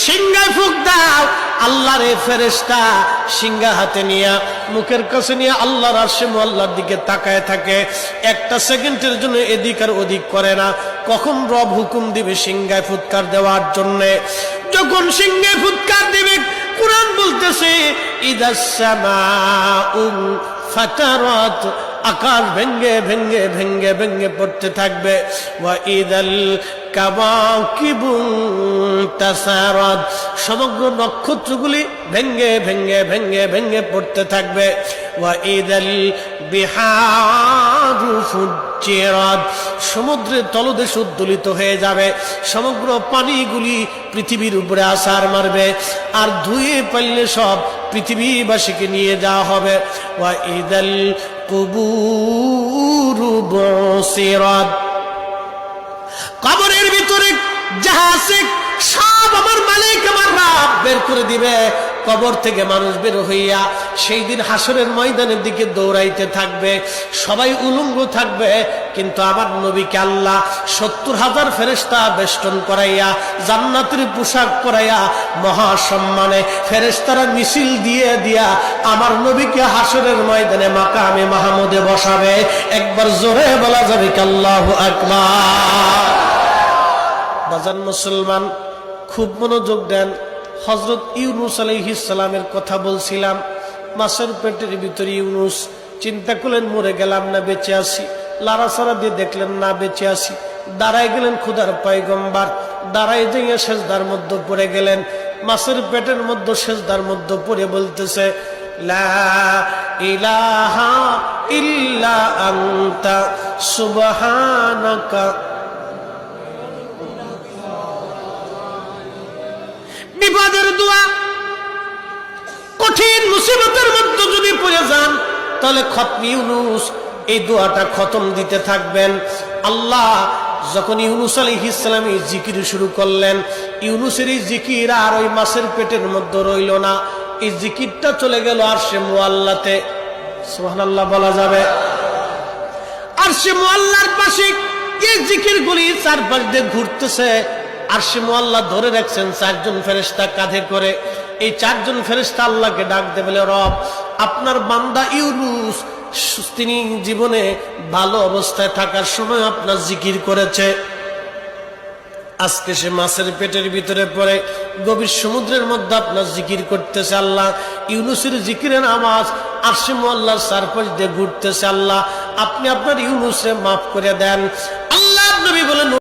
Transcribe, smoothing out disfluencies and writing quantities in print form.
সিংহায় ফুঁক দাও। আল্লাহর এই ফেরেশতা সিংহা হাতে নিয়ে মুখের কাছে নিয়ে আল্লাহর আরশে মুআল্লার দিকে তাকায় থাকে। একটা সেকেন্ডের জন্য এদিক আর ওদিক করে না। কখন রব হুকুম দিবে সিংহায় ফুৎকার দেওয়ার জন্য, যখন সিংহায় ফুৎকার দিবে, কুরআন বলতেছে ইদাস সামাউ ফাতারাত, আকাশ ভেঙ্গে ভেঙ্গে ভেঙ্গে ভেঙ্গে পড়তে থাকবে। ওয়া ইদাল কাওয়াকিবু তাসারাত, সমগ্র নক্ষত্রগুলি ভেঙ্গে ভেঙ্গে ভেঙ্গে ভেঙ্গে পড়তে থাকবে। ওয়া ইদাল বিহারু ফুজ্জিরাত, সমুদ্রের তলদেশ উদ্দোলিত হয়ে যাবে। সমগ্র পানিগুলি পৃথিবীর উপরে আছাড় মারবে, আর ধুয়ে পারলে সব পৃথিবীবাসীকে নিয়ে যাওয়া হবে। ওয়া ইদাল কুবুরু বুসিরাত, কবরের ভিতরে যাহা আছে সব আমার মালিক আমার রব বের করে দিবে। কবর থেকে মানুষ বের হইয়া সেই দিন হাসরের ময়দানের দিকে দৌড়াইতে থাকবে, সবাই উলঙ্গ থাকবে। কিন্তু আমার নবীকে আল্লাহ ৭০,০০০ ফেরেশতা বেষ্টন করাইয়া জান্নাতের পোশাক পরাইয়া মহা সম্মানে ফেরেশতারা মিছিল দিয়ে দিয়া আমার নবীকে হাসরের ময়দানে মাকামে মাহমুদে বসাবে। একবার জোরে বলা যাবে কি আল্লাহু আকবার। বাজান মুসলমান, খুব মনোযোগ দেন। হযরত ইউনূস আলাইহিস সালামের কথা বলছিলাম। মাছের পেটের ভিতরে ইউনূস, চিন্তা করলেন মরে গেলাম না বেঁচে আছি, লাড়াচাড়া দিয়ে দেখলেন না বেঁচে আছি। দাঁড়ায় গেলেন খোদার পয়গম্বর, দাঁড়ায় যাইয়া সেজদার মধ্যে পড়ে গেলেন। মাছের পেটের মধ্যে সেজদার মধ্যে পড়ে বলতেছে লা ইলাহা ইল্লা আনতা সুবহানাকা। বিপদের দোয়া, কঠিন মুসিবতের মধ্যে যদি পড়ে যান তাহলে খতম ইউনূস এই দোয়াটা খতম দিতে থাকবেন। আল্লাহ যখন ইউনূস আলাইহিস সালাম এই জিকির শুরু করলেন, ইউনূসের এই জিকির আর ওই মাছের পেটের মধ্যে রইল না, এই জিকিরটা চলে গেল আরশে মুআল্লাতে। সুবহানাল্লাহ বলা যাবে? আরশে মুআল্লার পাশে এই জিকিরগুলি চারপাশ দিয়ে ঘুরতেছে। আরশে মুআল্লা ধরে রাখছেন ৪ জন ফেরেশতা কাঁধে করে। এই ৪ জন ফেরেশতা আল্লাহকে ডাক দেবে, বলে রব, আপনার বান্দা ইউনূস তিনি জীবনে ভালো অবস্থায় থাকার সময় আপনার জিকির করেছে, আজকে সে মাছের পেটের ভিতরে পড়ে গভীর সমুদ্রের মধ্যে আপনার জিকির করতেছে। আল্লাহ, ইউনূসের জিকিরের আওয়াজ আরশে মুআল্লার চারপাশ দিয়ে ঘুরতেছে। আল্লাহ, আপনি আপনার ইউনূসে মাফ করে দেন।